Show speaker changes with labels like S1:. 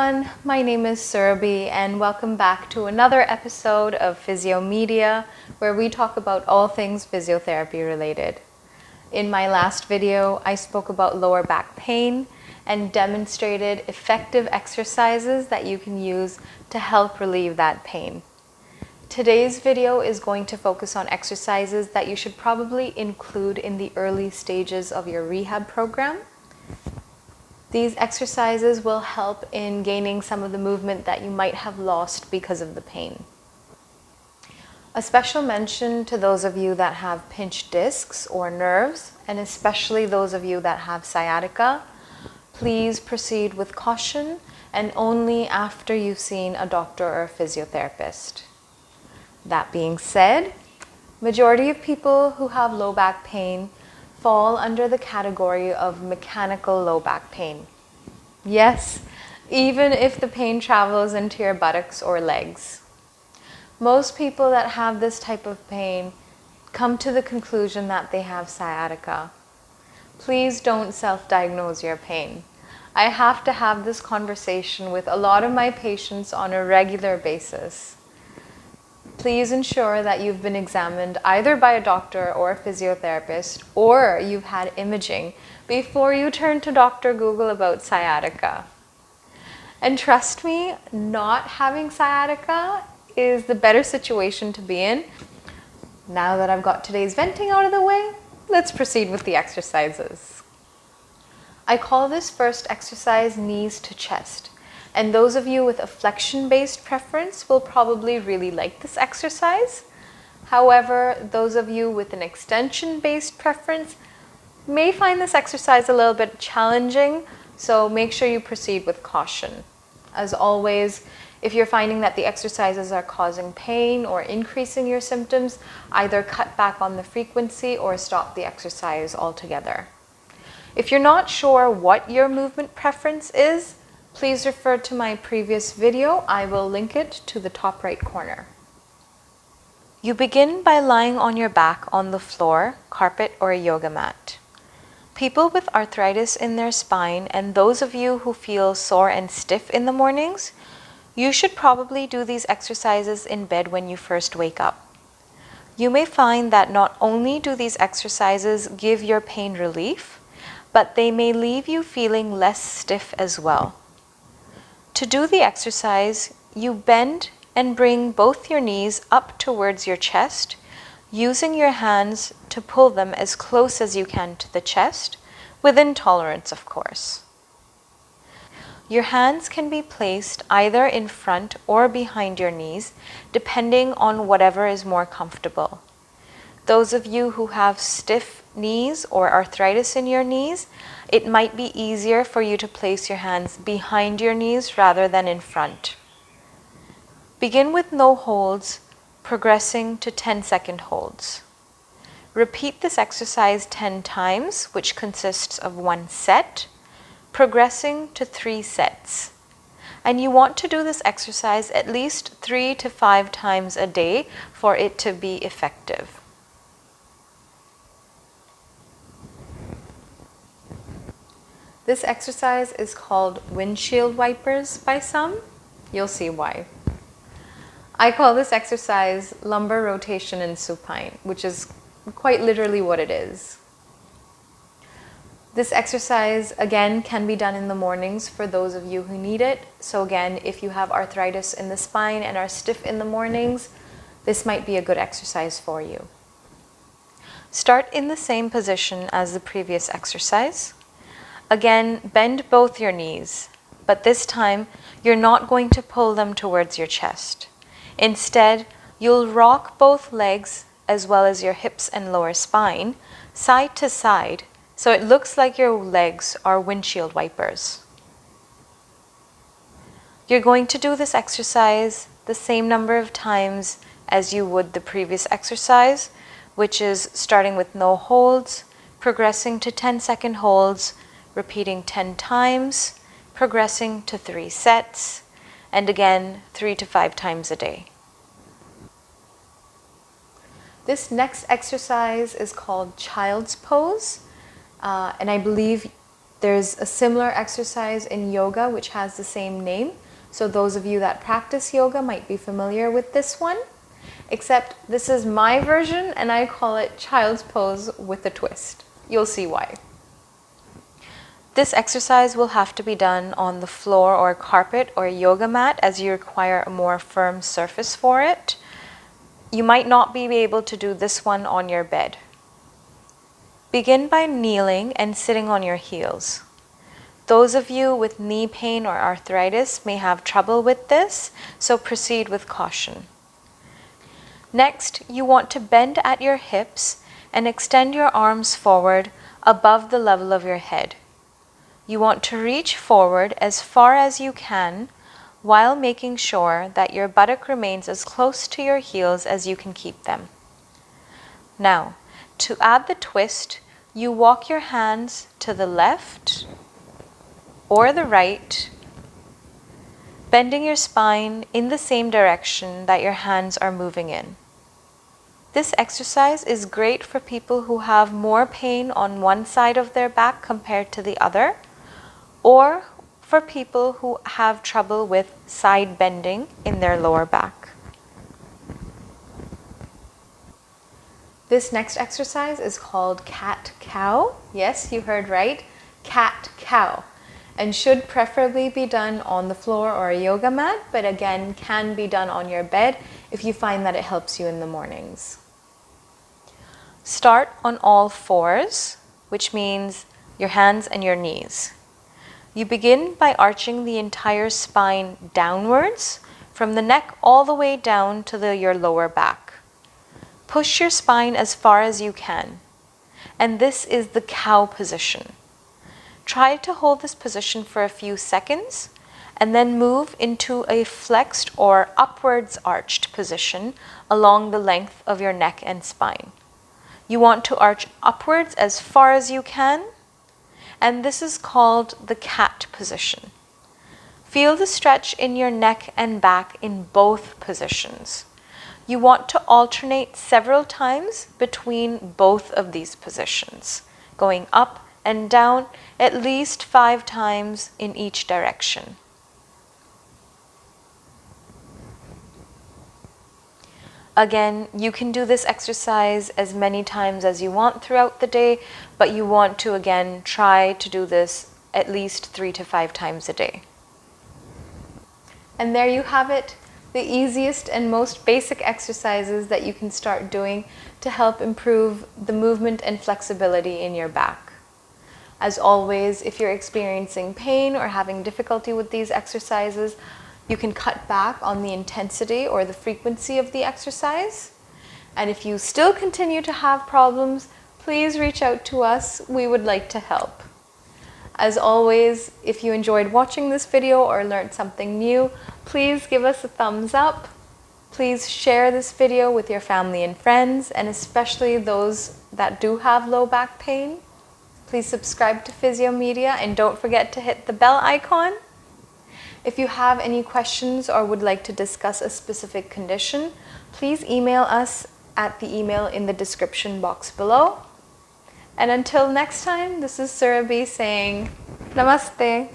S1: everyone, my name is Surabhi and welcome back to another episode of Physio Media, where we talk about all things physiotherapy related. In my last video, I spoke about lower back pain and demonstrated effective exercises that you can use to help relieve that pain. Today's video is going to focus on exercises that you should probably include in the early stages of your rehab program. These exercises will help in gaining some of the movement that you might have lost because of the pain. A special mention to those of you that have pinched discs or nerves, and especially those of you that have sciatica. Please proceed with caution and only after you've seen a doctor or a physiotherapist. That being said, majority of people who have low back pain fall under the category of mechanical low back pain. Yes, even if the pain travels into your buttocks or legs. Most people that have this type of pain come to the conclusion that they have sciatica. Please don't self-diagnose your pain. I have to have this conversation with a lot of my patients on a regular basis. Please ensure that you've been examined either by a doctor or a physiotherapist, or you've had imaging before you turn to Dr. Google about sciatica. And trust me, not having sciatica is the better situation to be in. Now that I've got today's venting out of the way, let's proceed with the exercises. I call this first exercise knees to chest. And those of you with a flexion-based preference will probably really like this exercise. However, those of you with an extension-based preference may find this exercise a little bit challenging, so make sure you proceed with caution. As always, if you're finding that the exercises are causing pain or increasing your symptoms, either cut back on the frequency or stop the exercise altogether. If you're not sure what your movement preference is, please refer to my previous video. I will link it to the top right corner. You begin by lying on your back on the floor, carpet, or a yoga mat. People with arthritis in their spine and those of you who feel sore and stiff in the mornings, you should probably do these exercises in bed when you first wake up. You may find that not only do these exercises give your pain relief, but they may leave you feeling less stiff as well. To do the exercise, you bend and bring both your knees up towards your chest, using your hands to pull them as close as you can to the chest, within tolerance, of course. Your hands can be placed either in front or behind your knees, depending on whatever is more comfortable. Those of you who have stiff knees or arthritis in your knees, it might be easier for you to place your hands behind your knees rather than in front. Begin with no holds, progressing to 10-second holds. Repeat this exercise 10 times, which consists of 1 set, progressing to 3 sets. And you want to do this exercise at least 3 to 5 times a day for it to be effective. This exercise is called windshield wipers by some. You'll see why. I call this exercise lumbar rotation in supine, which is quite literally what it is. This exercise, again, can be done in the mornings for those of you who need it. So again, if you have arthritis in the spine and are stiff in the mornings, this might be a good exercise for you. Start in the same position as the previous exercise. Again, bend both your knees, but this time you're not going to pull them towards your chest. Instead, you'll rock both legs as well as your hips and lower spine side to side, so it looks like your legs are windshield wipers. You're going to do this exercise the same number of times as you would the previous exercise, which is starting with no holds, progressing to 10-second holds, repeating 10 times, progressing to 3 sets, and again 3 to 5 times a day. This next exercise is called child's pose, and I believe There's a similar exercise in yoga which has the same name. So those of you that practice yoga might be familiar with this one, except this is my version and I call it child's pose with a twist. You'll see why. This exercise will have to be done on the floor or carpet or yoga mat as you require a more firm surface for it. You might not be able to do this one on your bed. Begin by kneeling and sitting on your heels. Those of you with knee pain or arthritis may have trouble with this, so proceed with caution. Next, you want to bend at your hips and extend your arms forward above the level of your head. You want to reach forward as far as you can while making sure that your buttock remains as close to your heels as you can keep them. Now, to add the twist, you walk your hands to the left or the right, bending your spine in the same direction that your hands are moving in. This exercise is great for people who have more pain on one side of their back compared to the other, or for people who have trouble with side bending in their lower back. This next exercise is called cat-cow. Yes, you heard right, cat-cow, and should preferably be done on the floor or a yoga mat, but again can be done on your bed if you find that it helps you in the mornings. Start on all fours, which means your hands and your knees. You begin by arching the entire spine downwards, from the neck all the way down to your lower back. Push your spine as far as you can, and this is the cow position. Try to hold this position for a few seconds, and then move into a flexed or upwards arched position along the length of your neck and spine. You want to arch upwards as far as you can, and this is called the cat position. Feel the stretch in your neck and back in both positions. You want to alternate several times between both of these positions, going up and down at least 5 times in each direction. Again, you can do this exercise as many times as you want throughout the day, but you want to again try to do this at least 3 to 5 times a day. And there you have it, the easiest and most basic exercises that you can start doing to help improve the movement and flexibility in your back. As always, if you're experiencing pain or having difficulty with these exercises, you can cut back on the intensity or the frequency of the exercise. And if you still continue to have problems, please reach out to us. We would like to help. As always, if you enjoyed watching this video or learned something new, please give us a thumbs up. Please share this video with your family and friends, and especially those that do have low back pain. Please subscribe to Physio Media and don't forget to hit the bell icon. If you have any questions or would like to discuss a specific condition, please email us at the email in the description box below. And until next time, this is Surabhi saying Namaste.